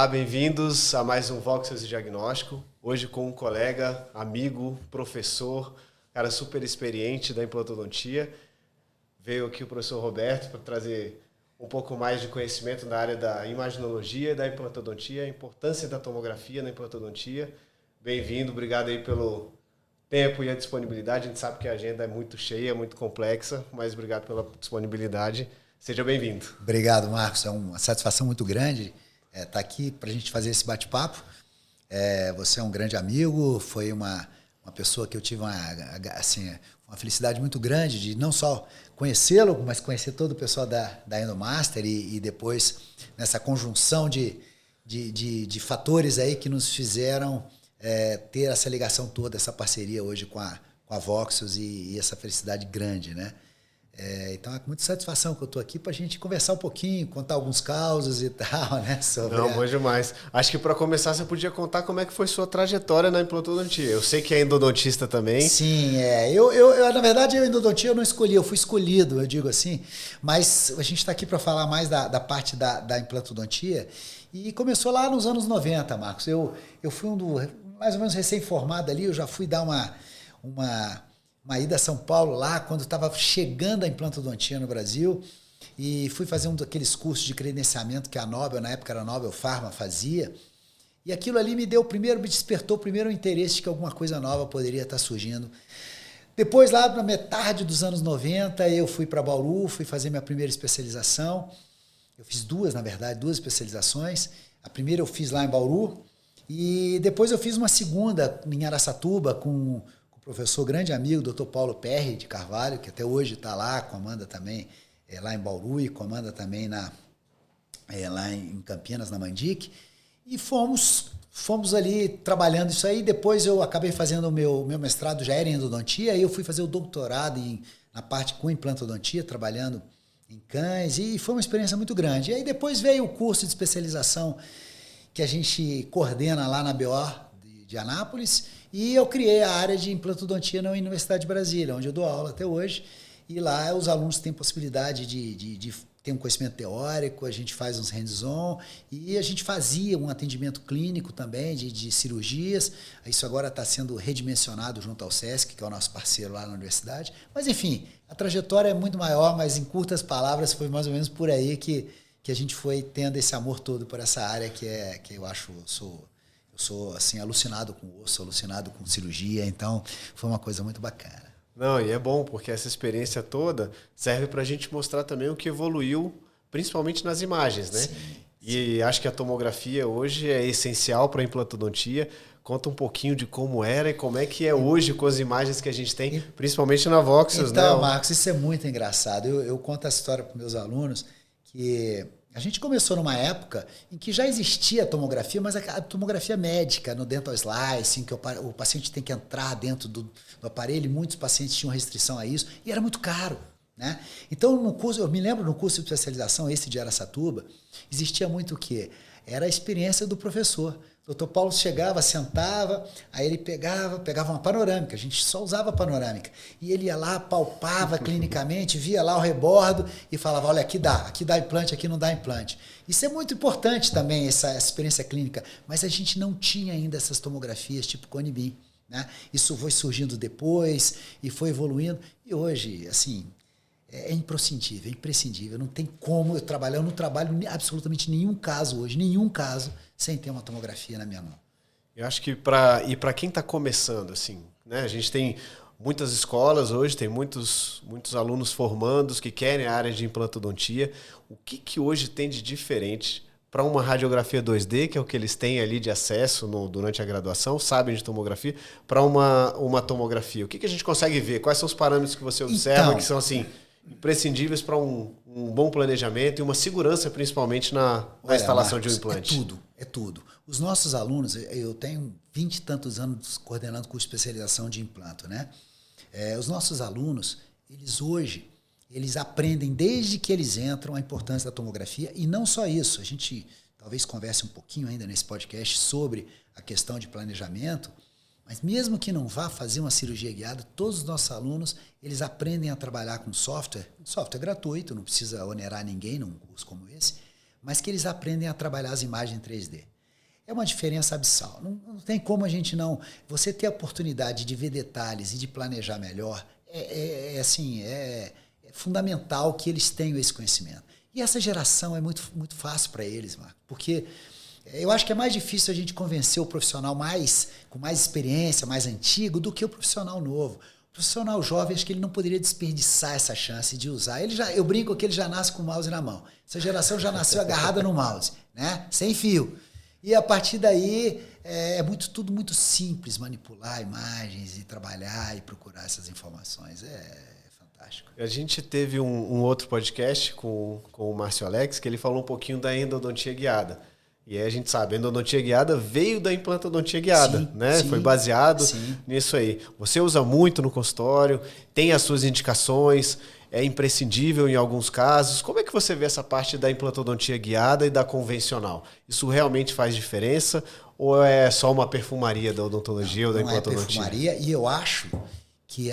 Olá, bem-vindos a mais um Voxels Diagnóstico. Hoje com um colega, amigo, professor, cara super experiente da implantodontia. Veio aqui o professor Roberto para trazer um pouco mais de conhecimento na área da imaginologia e da implantodontia, a importância da tomografia na implantodontia. Bem-vindo, obrigado aí pelo tempo e a disponibilidade. A gente sabe que a agenda é muito cheia, muito complexa, mas obrigado pela disponibilidade. Seja bem-vindo. Obrigado, Marcos. É uma satisfação muito grande estar aqui para a gente fazer esse bate-papo. Você é um grande amigo, foi uma pessoa que eu tive uma felicidade muito grande de não só conhecê-lo, mas conhecer todo o pessoal da Endomaster e depois nessa conjunção de fatores aí que nos fizeram ter essa ligação toda, essa parceria hoje com a Voxels e essa felicidade grande, né? Então é com muita satisfação que eu estou aqui para a gente conversar um pouquinho, contar alguns causos e tal, né? Não, bom demais. Acho que para começar você podia contar como é que foi sua trajetória na implantodontia. Eu sei que é endodontista também. Sim, na verdade, eu endodontia eu não escolhi, eu fui escolhido, eu digo assim. Mas a gente está aqui para falar mais da parte da implantodontia. E começou lá nos anos 90, Marcos. Eu fui mais ou menos recém-formado ali, eu já fui dar uma ida a São Paulo lá, quando estava chegando a implantodontia no Brasil, e fui fazer um daqueles cursos de credenciamento que a Nobel, na época era a Nobel Pharma, fazia, e aquilo ali me despertou primeiro o interesse de que alguma coisa nova poderia estar surgindo. Depois, lá na metade dos anos 90, eu fui para Bauru, fui fazer minha primeira especialização. Eu fiz duas especializações. A primeira eu fiz lá em Bauru, e depois eu fiz uma segunda em Araçatuba com professor, grande amigo, Dr. Paulo Perry de Carvalho, que até hoje está lá, comanda também lá em Bauru e comanda também lá em Campinas, na Mandic. E fomos ali trabalhando isso aí. Depois eu acabei fazendo o meu mestrado, já era em endodontia, aí eu fui fazer o doutorado na parte com implantodontia, trabalhando em cães, e foi uma experiência muito grande. E aí depois veio o curso de especialização que a gente coordena lá na BO de Anápolis, e eu criei a área de implantodontia na Universidade de Brasília, onde eu dou aula até hoje. E lá os alunos têm possibilidade de ter um conhecimento teórico, a gente faz uns hands-on, e a gente fazia um atendimento clínico também de cirurgias. Isso agora está sendo redimensionado junto ao SESC, que é o nosso parceiro lá na universidade. Mas, enfim, a trajetória é muito maior, mas em curtas palavras foi mais ou menos por aí que a gente foi tendo esse amor todo por essa área que eu acho... Eu sou assim, alucinado com osso, alucinado com cirurgia, então foi uma coisa muito bacana. Não, e é bom, porque essa experiência toda serve para a gente mostrar também o que evoluiu, principalmente nas imagens, né? Sim. E acho que a tomografia hoje é essencial para a implantodontia. Conta um pouquinho de como era e como é que é hoje com as imagens que a gente tem, principalmente na Voxels, né? Então, Marcos, isso é muito engraçado. Eu conto a história para meus alunos que... A gente começou numa época em que já existia a tomografia, mas a tomografia médica, no dental slice, em que o paciente tem que entrar dentro do aparelho, e muitos pacientes tinham restrição a isso, e era muito caro, né? Então, eu me lembro no curso de especialização, esse de Araçatuba, existia muito o quê? Era a experiência do professor. O Dr. Paulo chegava, sentava, aí ele pegava uma panorâmica, a gente só usava panorâmica. E ele ia lá, palpava clinicamente, via lá o rebordo e falava, olha, aqui dá implante, aqui não dá implante. Isso é muito importante também, essa experiência clínica, mas a gente não tinha ainda essas tomografias tipo Cone-Beam, né? Isso foi surgindo depois e foi evoluindo. E hoje, assim... É imprescindível, não tem como eu não trabalho absolutamente nenhum caso hoje, sem ter uma tomografia na minha mão. Eu acho que para quem está começando, assim, né, a gente tem muitas escolas hoje, tem muitos alunos formandos que querem a área de implantodontia. O que hoje tem de diferente para uma radiografia 2D, que é o que eles têm ali de acesso durante a graduação, sabem de tomografia, para uma tomografia? O que a gente consegue ver? Quais são os parâmetros que você observa que são assim... imprescindíveis para um bom planejamento e uma segurança, principalmente na instalação, Marcos, de um implante? É tudo. Os nossos alunos, eu tenho 20 e tantos anos coordenando curso de especialização de implanto, né? Os nossos alunos, eles aprendem desde que eles entram a importância da tomografia, e não só isso, a gente talvez converse um pouquinho ainda nesse podcast sobre a questão de planejamento. Mas mesmo que não vá fazer uma cirurgia guiada, todos os nossos alunos, eles aprendem a trabalhar com software gratuito, não precisa onerar ninguém num curso como esse, mas que eles aprendem a trabalhar as imagens em 3D. é uma diferença abissal. Não tem como a gente não... Você ter a oportunidade de ver detalhes e de planejar melhor, é fundamental que eles tenham esse conhecimento. E essa geração é muito, muito fácil para eles, Marco, porque eu acho que é mais difícil a gente convencer o profissional com mais experiência, mais antigo, do que o profissional novo. O profissional jovem, acho que ele não poderia desperdiçar essa chance de usar. Eu brinco que ele já nasce com o mouse na mão. Essa geração já nasceu agarrada no mouse, né? Sem fio. E a partir daí tudo muito simples, manipular imagens e trabalhar e procurar essas informações. É fantástico. A gente teve um outro podcast com o Márcio Alex, que ele falou um pouquinho da endodontia guiada. E aí a gente sabe, a endodontia guiada veio da implantodontia guiada, sim, né? Sim, foi baseado sim. nisso aí. Você usa muito no consultório, tem as suas indicações, é imprescindível em alguns casos. Como é que você vê essa parte da implantodontia guiada e da convencional? Isso realmente faz diferença ou é só uma perfumaria da odontologia ou da implantodontia? É perfumaria, e eu acho que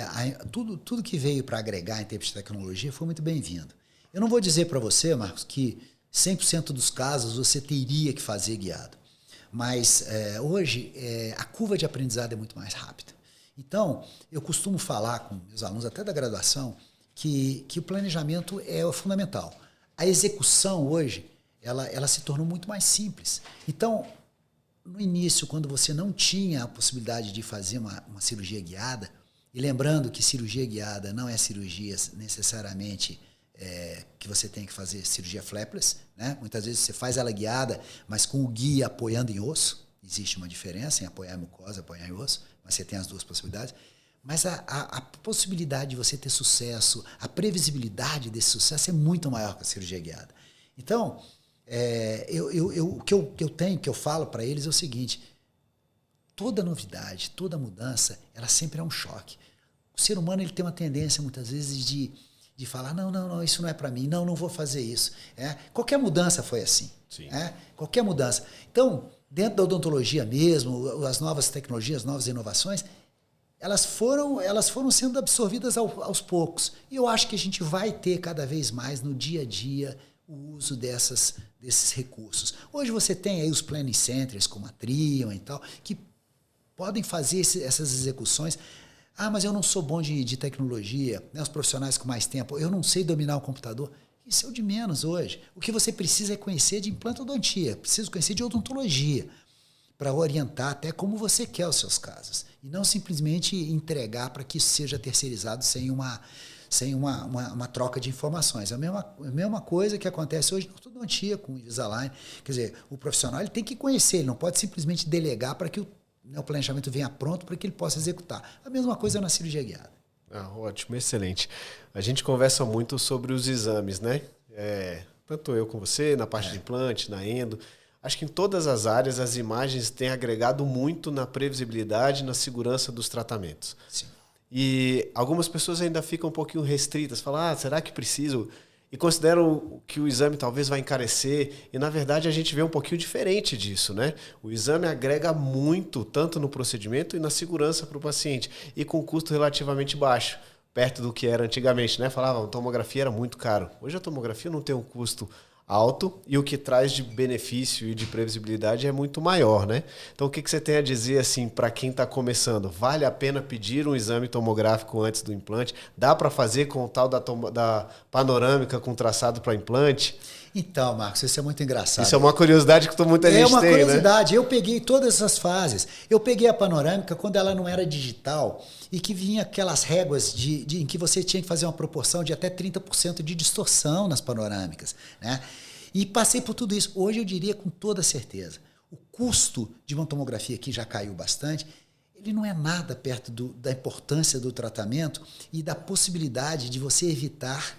tudo que veio para agregar em termos de tecnologia foi muito bem-vindo. Eu não vou dizer para você, Marcos, que 100% dos casos você teria que fazer guiado. Mas hoje a curva de aprendizado é muito mais rápida. Então, eu costumo falar com meus alunos, até da graduação, que o planejamento é fundamental. A execução hoje, ela se tornou muito mais simples. Então, no início, quando você não tinha a possibilidade de fazer uma cirurgia guiada, e lembrando que cirurgia guiada não é cirurgia necessariamente que você tem que fazer cirurgia flapless, né? Muitas vezes você faz ela guiada, mas com o guia apoiando em osso. Existe uma diferença em apoiar em mucosa, apoiar em osso, mas você tem as duas possibilidades. Mas a possibilidade de você ter sucesso, a previsibilidade desse sucesso é muito maior que a cirurgia guiada. Então, o que eu falo para eles é o seguinte: toda novidade, toda mudança, ela sempre é um choque. O ser humano ele tem uma tendência, muitas vezes, de falar, não, isso não é para mim, não vou fazer isso. Qualquer mudança foi assim. Qualquer mudança. Então, dentro da odontologia mesmo, as novas tecnologias, as novas inovações, elas foram sendo absorvidas aos poucos. E eu acho que a gente vai ter cada vez mais no dia a dia o uso desses recursos. Hoje você tem aí os planning centers, como a Trion e tal, que podem fazer essas execuções. Mas eu não sou bom de tecnologia, né? Os profissionais com mais tempo, eu não sei dominar o computador. Isso é o de menos hoje. O que você precisa é conhecer de implantodontia, precisa conhecer de odontologia, para orientar até como você quer os seus casos. E não simplesmente entregar para que isso seja terceirizado sem uma troca de informações. É a mesma coisa que acontece hoje na ortodontia com o Invisalign. Quer dizer, o profissional ele tem que conhecer, ele não pode simplesmente delegar para que o planejamento venha pronto para que ele possa executar. A mesma coisa na cirurgia guiada. Ótimo, excelente. A gente conversa muito sobre os exames, né? Tanto eu com você, na parte de implante, na endo. Acho que em todas as áreas as imagens têm agregado muito na previsibilidade e na segurança dos tratamentos. Sim. E algumas pessoas ainda ficam um pouquinho restritas, falam, será que preciso? E consideram que o exame talvez vai encarecer, e na verdade a gente vê um pouquinho diferente disso, né? O exame agrega muito, tanto no procedimento e na segurança para o paciente, e com custo relativamente baixo, perto do que era antigamente, né? Falavam, a tomografia era muito caro. Hoje a tomografia não tem um custo alto e o que traz de benefício e de previsibilidade é muito maior, né? Então o que você tem a dizer assim para quem está começando? Vale a pena pedir um exame tomográfico antes do implante? Dá para fazer com o tal da panorâmica com traçado para implante? Então, Marcos, isso é muito engraçado. Isso é uma curiosidade que muita gente tem, né? É uma curiosidade. Eu peguei todas essas fases. Eu peguei a panorâmica quando ela não era digital e que vinha aquelas réguas em que você tinha que fazer uma proporção de até 30% de distorção nas panorâmicas, né? E passei por tudo isso. Hoje eu diria com toda certeza, o custo de uma tomografia que já caiu bastante, ele não é nada perto da importância do tratamento e da possibilidade de você evitar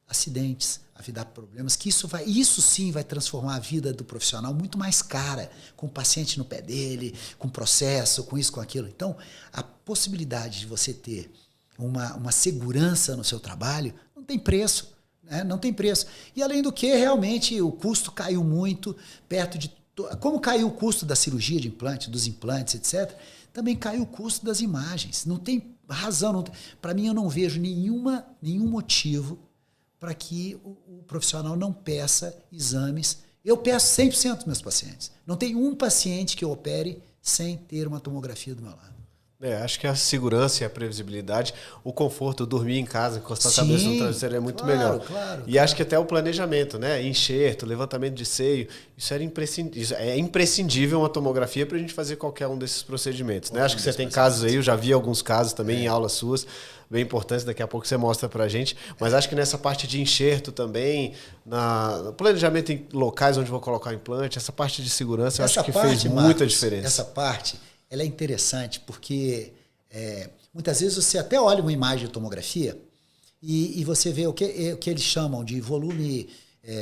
acidentes, evitar problemas, que isso sim vai transformar a vida do profissional muito mais cara, com o paciente no pé dele, com processo, com isso, com aquilo. Então, a possibilidade de você ter uma segurança no seu trabalho não tem preço, né? Não tem preço. E além do que, realmente, o custo caiu muito, perto de... Como caiu o custo da cirurgia de implante, dos implantes, etc., também caiu o custo das imagens. Não tem razão. Para mim, eu não vejo nenhum motivo para que o profissional não peça exames Eu peço 100% dos meus pacientes. Não tem um paciente que eu opere sem ter uma tomografia do meu lado. Acho que a segurança e a previsibilidade, o conforto, dormir em casa, encostar a cabeça no travesseiro é muito melhor. E acho que até o planejamento, né? Enxerto, levantamento de seio, isso é imprescindível uma tomografia para a gente fazer qualquer um desses procedimentos. Né? Acho que você tem casos aí, eu já vi alguns casos também em aulas suas, bem importantes, daqui a pouco você mostra pra gente. Mas acho que nessa parte de enxerto também, no planejamento em locais onde vou colocar o implante, essa parte de segurança eu acho que fez muita diferença. Essa parte, ela é interessante porque muitas vezes você até olha uma imagem de tomografia e você vê o que eles chamam de volume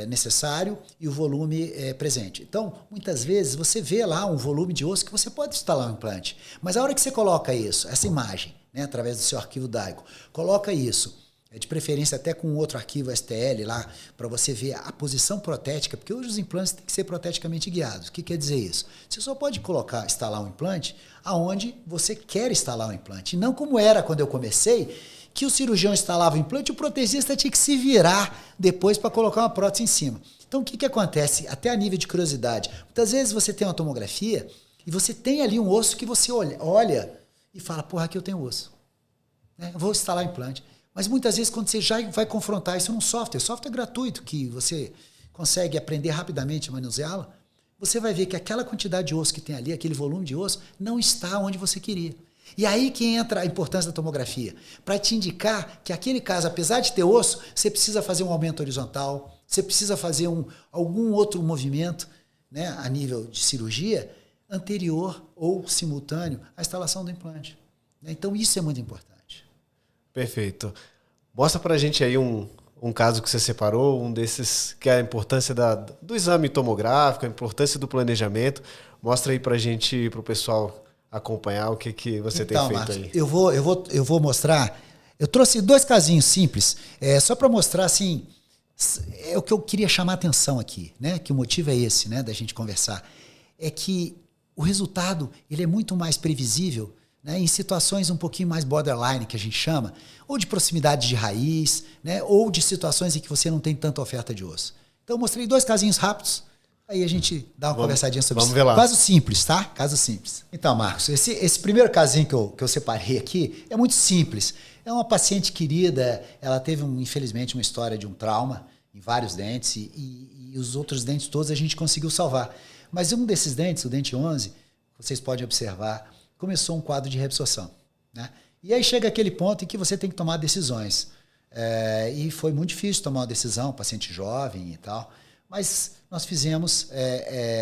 necessário e o volume presente. Então, muitas vezes você vê lá um volume de osso que você pode instalar um implante. Mas a hora que você coloca isso, essa imagem, né, através do seu arquivo DAIGO, coloca isso, de preferência até com outro arquivo STL lá, para você ver a posição protética, porque hoje os implantes têm que ser proteticamente guiados. O que quer dizer isso? Você só pode instalar um implante aonde você quer instalar um implante. E não como era quando eu comecei, que o cirurgião instalava o implante e o protesista tinha que se virar depois para colocar uma prótese em cima. Então o que acontece? Até a nível de curiosidade. Muitas vezes você tem uma tomografia e você tem ali um osso que você olha e fala, porra, aqui eu tenho osso. Eu vou instalar o implante. Mas muitas vezes quando você já vai confrontar isso num software gratuito que você consegue aprender rapidamente a manuseá-lo, você vai ver que aquela quantidade de osso que tem ali, aquele volume de osso, não está onde você queria. E aí que entra a importância da tomografia, para te indicar que aquele caso, apesar de ter osso, você precisa fazer um aumento horizontal, você precisa fazer algum outro movimento, né, a nível de cirurgia, anterior ou simultâneo à instalação do implante. Então isso é muito importante. Perfeito. Mostra pra gente aí um caso que você separou, um desses que é a importância do exame tomográfico, a importância do planejamento. Mostra aí pra gente, pro pessoal acompanhar o que você tem feito, Marcos, aí. Eu vou mostrar. Eu trouxe 2 casinhos simples, só para mostrar assim, é o que eu queria chamar a atenção aqui, né? Que o motivo é esse, né, da gente conversar, é que o resultado ele é muito mais previsível, né, em situações um pouquinho mais borderline, que a gente chama, ou de proximidade de raiz, né, ou de situações em que você não tem tanta oferta de osso. Então eu mostrei 2 casinhos rápidos, aí a gente dá uma conversadinha sobre isso. Vamos ver lá. Caso simples, tá? Caso simples. Então, Marcos, esse primeiro casinho que eu separei aqui é muito simples. É uma paciente querida, ela teve, infelizmente, uma história de um trauma em vários dentes e os outros dentes todos a gente conseguiu salvar. Mas um desses dentes, o dente 11, vocês podem observar, começou um quadro de reabsorção, né? E aí chega aquele ponto em que você tem que tomar decisões. E foi muito difícil tomar uma decisão, paciente jovem e tal, mas nós fizemos,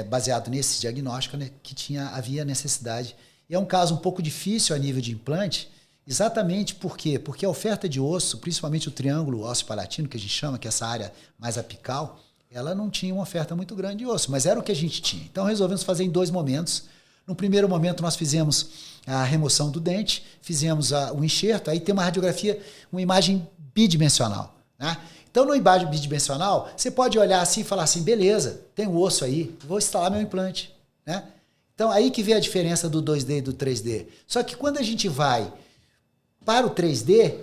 baseado nesse diagnóstico, né, que havia necessidade. E é um caso um pouco difícil a nível de implante, exatamente por quê? Porque a oferta de osso, principalmente o triângulo ósseo-palatino, que a gente chama, que é essa área mais apical, ela não tinha uma oferta muito grande de osso, mas era o que a gente tinha. Então resolvemos fazer em 2 momentos. No primeiro momento, nós fizemos a remoção do dente, fizemos o enxerto, aí tem uma radiografia, uma imagem bidimensional, né? Então, no imagem bidimensional, você pode olhar assim e falar assim, beleza, tem o osso aí, vou instalar meu implante, né? Então, aí que vem a diferença do 2D e do 3D. Só que quando a gente vai para o 3D,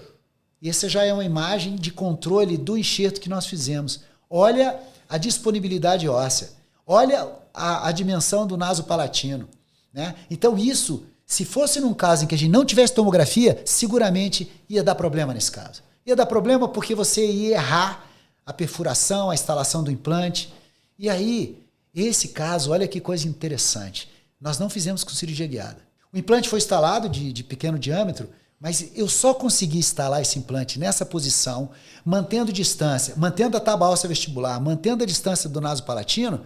essa já é uma imagem de controle do enxerto que nós fizemos. Olha a disponibilidade óssea, olha a dimensão do naso palatino, né? Então isso, se fosse num caso em que a gente não tivesse tomografia, seguramente ia dar problema nesse caso. Ia dar problema porque você ia errar a perfuração, a instalação do implante. E aí, esse caso, olha que coisa interessante. Nós não fizemos com cirurgia guiada. O implante foi instalado de pequeno diâmetro, mas eu só consegui instalar esse implante nessa posição, mantendo distância, mantendo a tábua óssea vestibular, mantendo a distância do naso palatino,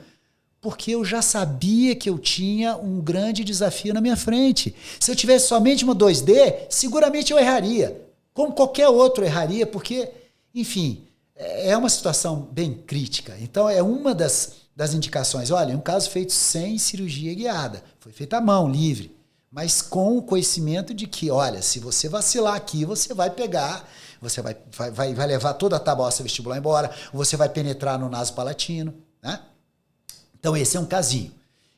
porque eu já sabia que eu tinha um grande desafio na minha frente. Se eu tivesse somente uma 2D, seguramente eu erraria. Como qualquer outro erraria, porque, enfim, é uma situação bem crítica. Então, é uma das indicações. Olha, um caso feito sem cirurgia guiada. Foi feito à mão, livre. Mas com o conhecimento de que, olha, se você vacilar aqui, você vai pegar, você vai levar toda a tábua óssea vestibular embora, você vai penetrar no naso palatino, né? Então, esse é um casinho.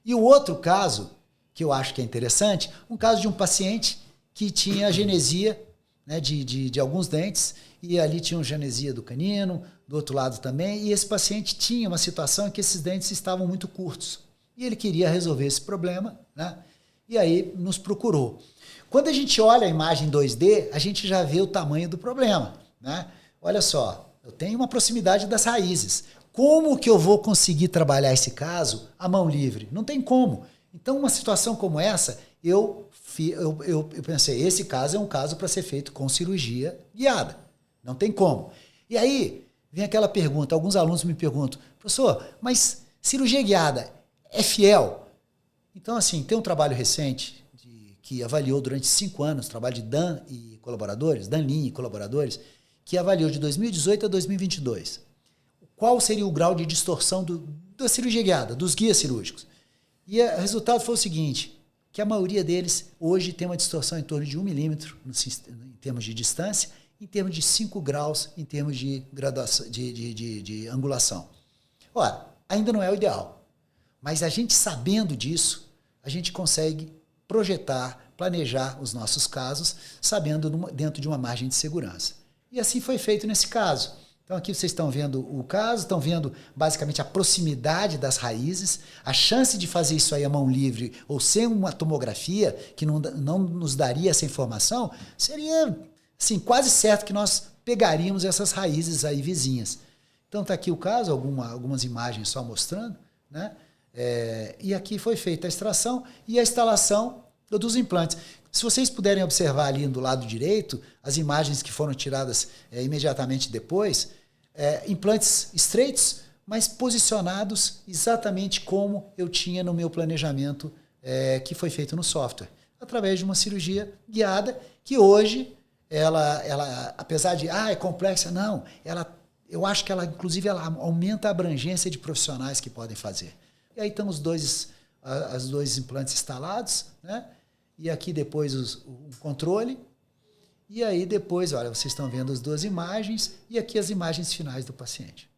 E o outro caso, que eu acho que é interessante, um caso de um paciente que tinha agenesia né, de alguns dentes, e ali tinha genesia do canino, do outro lado também, e esse paciente tinha uma situação em que esses dentes estavam muito curtos. E ele queria resolver esse problema, né? E aí nos procurou. Quando a gente olha a imagem 2D, a gente já vê o tamanho do problema, né? Olha só, eu tenho uma proximidade das raízes. Como que eu vou conseguir trabalhar esse caso à mão livre? Não tem como. Então, uma situação como essa, eu pensei, esse caso é um caso para ser feito com cirurgia guiada. Não tem como. E aí, vem aquela pergunta, alguns alunos me perguntam, professor, mas cirurgia guiada é fiel? Então, assim, tem um trabalho recente que avaliou durante 5 anos, trabalho de Dan e colaboradores, Dan Lin e colaboradores, que avaliou de 2018 a 2022. Qual seria o grau de distorção da cirurgia guiada, dos guias cirúrgicos? E o resultado foi o seguinte, que a maioria deles hoje tem uma distorção em torno de 1 milímetro em termos de distância, em termos de 5 graus, em termos de graduação, de angulação. Ora, ainda não é o ideal, mas a gente sabendo disso, a gente consegue projetar, planejar os nossos casos, sabendo dentro de uma margem de segurança. E assim foi feito nesse caso. Então aqui vocês estão vendo o caso, estão vendo basicamente a proximidade das raízes, a chance de fazer isso aí à mão livre ou sem uma tomografia, que não nos daria essa informação, seria assim, quase certo que nós pegaríamos essas raízes aí vizinhas. Então está aqui o caso, algumas imagens só mostrando, né? E aqui foi feita a extração e a instalação dos implantes. Se vocês puderem observar ali do lado direito, as imagens que foram tiradas imediatamente depois, implantes estreitos, mas posicionados exatamente como eu tinha no meu planejamento que foi feito no software, através de uma cirurgia guiada, que hoje, ela apesar de, é complexa, não, eu acho que ela, inclusive, ela aumenta a abrangência de profissionais que podem fazer. E aí estão os dois implantes instalados, né? E aqui depois o controle. E aí depois, olha, vocês estão vendo as 2 imagens e aqui as imagens finais do paciente.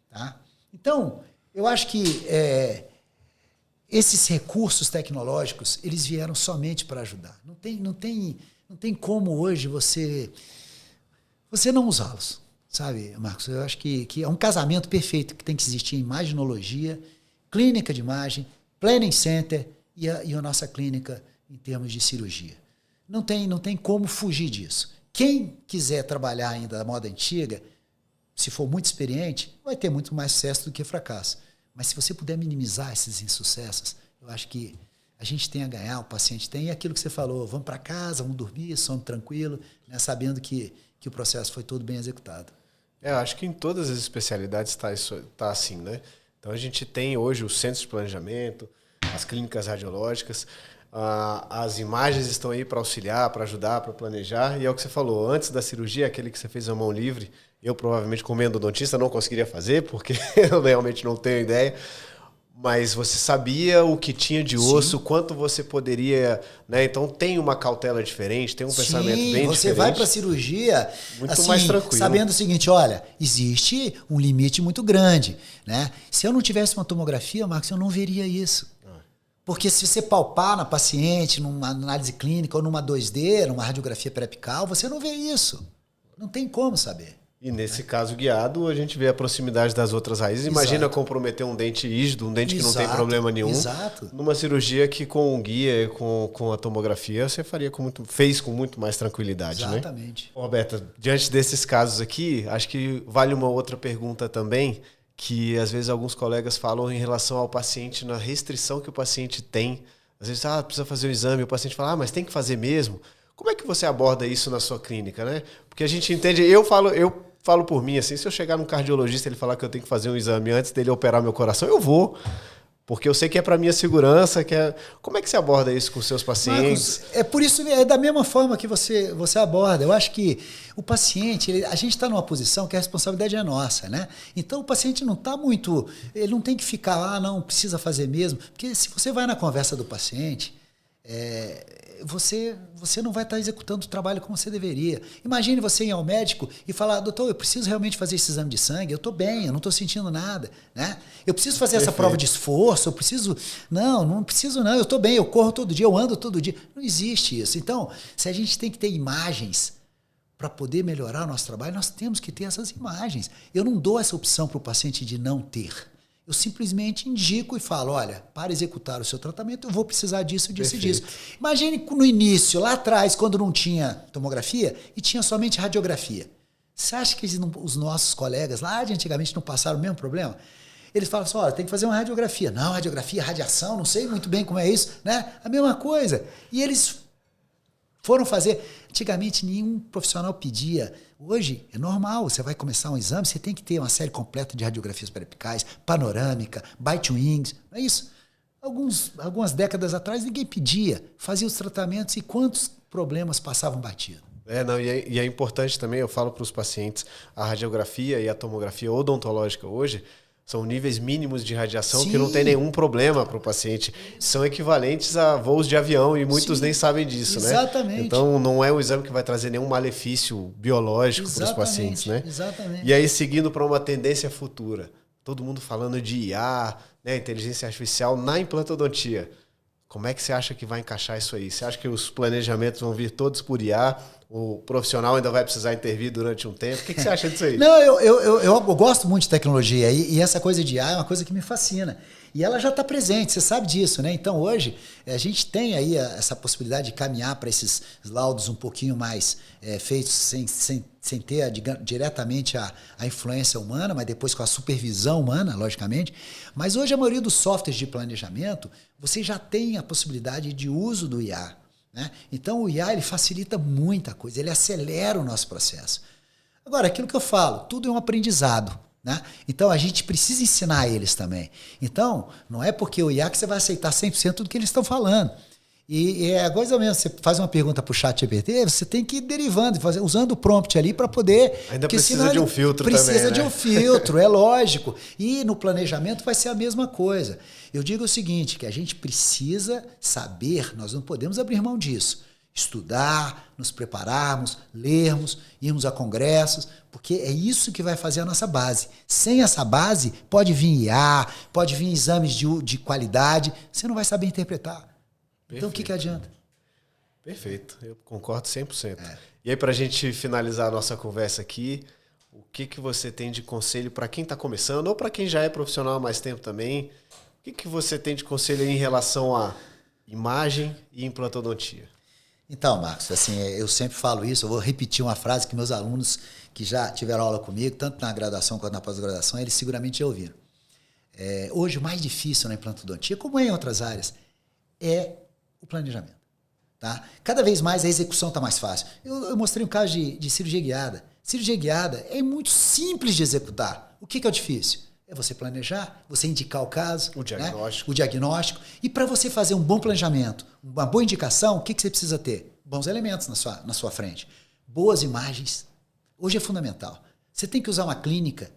Tá? Então, eu acho que esses recursos tecnológicos, eles vieram somente para ajudar. Não tem como hoje você não usá-los. Sabe, Marcos? Eu acho que é um casamento perfeito que tem que existir em imaginologia, clínica de imagem, planning center e a nossa clínica em termos de cirurgia. Não tem como fugir disso. Quem quiser trabalhar ainda da moda antiga, se for muito experiente, vai ter muito mais sucesso do que fracasso. Mas se você puder minimizar esses insucessos, eu acho que a gente tem a ganhar, o paciente tem. E aquilo que você falou, vamos para casa, vamos dormir, sono tranquilo, né, sabendo que o processo foi todo bem executado. Eu acho que em todas as especialidades tá assim, né? Então a gente tem hoje os centros de planejamento, as clínicas radiológicas, as imagens estão aí para auxiliar, para ajudar, para planejar. E é o que você falou, antes da cirurgia, aquele que você fez à mão livre, eu provavelmente como endodontista não conseguiria fazer, porque eu realmente não tenho ideia. Mas você sabia o que tinha de osso, quanto você poderia, né? Então tem uma cautela diferente, tem um pensamento bem diferente. Você vai para a cirurgia muito assim, mais tranquilo, sabendo o seguinte, olha, existe um limite muito grande, né? Se eu não tivesse uma tomografia, Marcos, eu não veria isso. Porque se você palpar na paciente, numa análise clínica ou numa 2D, numa radiografia pré-apical, você não vê isso. Não tem como saber. E nesse caso guiado, a gente vê a proximidade das outras raízes. Imagina comprometer um dente rígido, um dente que não tem problema nenhum. Exato. Numa cirurgia que com o guia, com a tomografia, você fez com muito mais tranquilidade. Exatamente. Né? Roberta, diante desses casos aqui, acho que vale uma outra pergunta também, que às vezes alguns colegas falam em relação ao paciente, na restrição que o paciente tem. Às vezes, precisa fazer o exame, o paciente fala, mas tem que fazer mesmo. Como é que você aborda isso na sua clínica, né? Porque a gente entende, eu falo por mim, assim, se eu chegar num cardiologista e ele falar que eu tenho que fazer um exame antes dele operar meu coração, eu vou. Porque eu sei que é para minha segurança, Como é que você aborda isso com os seus pacientes? Marcos, é por isso, é da mesma forma que você aborda. Eu acho que o paciente, a gente está numa posição que a responsabilidade é nossa, né? Então o paciente não está muito, ele não tem que ficar não precisa fazer mesmo, porque se você vai na conversa do paciente, você não vai estar executando o trabalho como você deveria. Imagine você ir ao médico e falar, doutor, eu preciso realmente fazer esse exame de sangue, eu estou bem, eu não estou sentindo nada, né? Eu preciso fazer essa prova de esforço, eu preciso... Não preciso não, eu estou bem, eu corro todo dia, eu ando todo dia. Não existe isso. Então, se a gente tem que ter imagens para poder melhorar o nosso trabalho, nós temos que ter essas imagens. Eu não dou essa opção para o paciente de não ter. Eu simplesmente indico e falo, olha, para executar o seu tratamento, eu vou precisar disso, disso e disso. Imagine no início, lá atrás, quando não tinha tomografia e tinha somente radiografia. Você acha que os nossos colegas lá de antigamente não passaram o mesmo problema? Eles falam assim, olha, tem que fazer uma radiografia. Não, radiografia, radiação, não sei muito bem como é isso, né? A mesma coisa. E eles foram fazer. Antigamente nenhum profissional pedia. Hoje é normal, você vai começar um exame, você tem que ter uma série completa de radiografias periapicais, panorâmica, bite wings, não é isso? Algumas décadas atrás ninguém pedia, fazia os tratamentos e quantos problemas passavam batido. E é importante também, eu falo para os pacientes, a radiografia e a tomografia odontológica hoje são níveis mínimos de radiação. Sim. Que não tem nenhum problema para o paciente. São equivalentes a voos de avião e muitos Sim. nem sabem disso, Exatamente. Né? Então não é um exame que vai trazer nenhum malefício biológico para os pacientes, né? Exatamente. E aí, seguindo para uma tendência futura, todo mundo falando de IA, né, inteligência artificial na implantodontia. Como é que você acha que vai encaixar isso aí? Você acha que os planejamentos vão vir todos por IA? O profissional ainda vai precisar intervir durante um tempo? O que você acha disso aí? Não, eu gosto muito de tecnologia e essa coisa de IA é uma coisa que me fascina. E ela já está presente, você sabe disso, né? Então hoje a gente tem aí essa possibilidade de caminhar para esses laudos um pouquinho mais feitos sem ter diretamente a influência humana, mas depois com a supervisão humana, logicamente. Mas hoje a maioria dos softwares de planejamento, você já tem a possibilidade de uso do IA. Né? Então o IA ele facilita muita coisa, ele acelera o nosso processo. Agora, aquilo que eu falo, tudo é um aprendizado. Né? Então a gente precisa ensinar eles também. Então não é porque o IA que você vai aceitar 100% do que eles estão falando. E é a coisa mesmo, você faz uma pergunta para o ChatGPT, você tem que ir derivando, usando o prompt ali para poder... Ainda precisa de um filtro também, Precisa de né? um filtro, é lógico. E no planejamento vai ser a mesma coisa. Eu digo o seguinte, que a gente precisa saber, nós não podemos abrir mão disso. Estudar, nos prepararmos, lermos, irmos a congressos, porque é isso que vai fazer a nossa base. Sem essa base, pode vir IA, pode vir exames de qualidade, você não vai saber interpretar. Então, o que adianta? Perfeito, eu concordo 100%. E aí, para a gente finalizar a nossa conversa aqui, o que você tem de conselho para quem está começando, ou para quem já é profissional há mais tempo também, o que você tem de conselho em relação a imagem e implantodontia? Então, Marcos, assim, eu sempre falo isso, eu vou repetir uma frase que meus alunos que já tiveram aula comigo, tanto na graduação quanto na pós-graduação, eles seguramente já ouviram. Hoje, o mais difícil na implantodontia, como é em outras áreas, é o planejamento. Tá? Cada vez mais a execução está mais fácil. Eu mostrei um caso de cirurgia guiada. Cirurgia guiada é muito simples de executar. O que é o difícil? É você planejar, você indicar o caso, o diagnóstico. Né? O diagnóstico. E para você fazer um bom planejamento, uma boa indicação, o que você precisa ter? Bons elementos na sua frente. Boas imagens. Hoje é fundamental. Você tem que usar uma clínica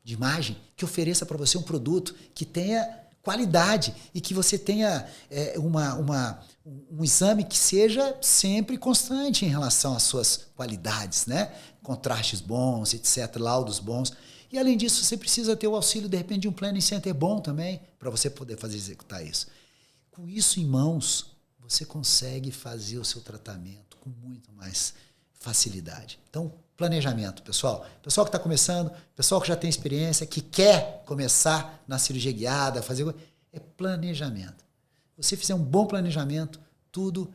de imagem que ofereça para você um produto que tenha qualidade e que você tenha um exame que seja sempre constante em relação às suas qualidades, né? Contrastes bons, etc., laudos bons. E, além disso, você precisa ter o auxílio, de repente, de um planning center bom também para você poder executar isso. Com isso em mãos, você consegue fazer o seu tratamento com muito mais facilidade. Então, planejamento, pessoal. Pessoal que está começando, pessoal que já tem experiência, que quer começar na cirurgia guiada, é planejamento. Se você fizer um bom planejamento, tudo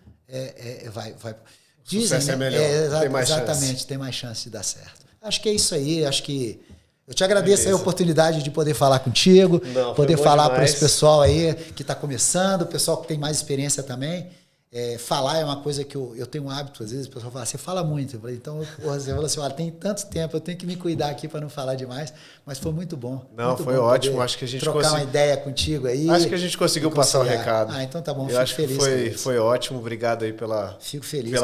vai. Dizem, sucesso é melhor. Tem mais exatamente, chance. Tem mais chance de dar certo. Acho que é isso aí. Acho que eu te agradeço a oportunidade de poder falar contigo, poder falar para esse pessoal aí que está começando, o pessoal que tem mais experiência também. Falar é uma coisa que eu tenho um hábito, às vezes o pessoal fala, você fala muito. Eu falei, então, você fala assim, olha, tem tanto tempo, eu tenho que me cuidar aqui para não falar demais, mas foi muito bom. Não, muito foi bom ótimo, acho que a gente trocar uma ideia contigo aí. Acho que a gente conseguiu passar o recado. Então tá bom, fico feliz. Foi ótimo, obrigado aí pela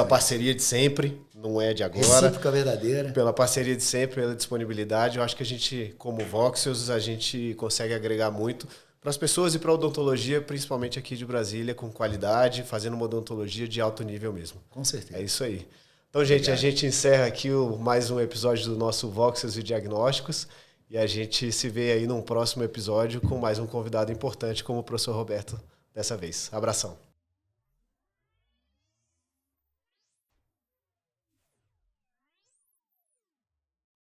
parceria de sempre, não é de agora. Recíproca verdadeira. Pela parceria de sempre, pela disponibilidade. Eu acho que a gente, como Voxios, a gente consegue agregar muito para as pessoas e para a odontologia, principalmente aqui de Brasília, com qualidade, fazendo uma odontologia de alto nível mesmo. Com certeza. É isso aí. Então, gente, a gente encerra aqui mais um episódio do nosso Voxios e Diagnósticos e a gente se vê aí num próximo episódio com mais um convidado importante como o professor Roberto dessa vez. Abração.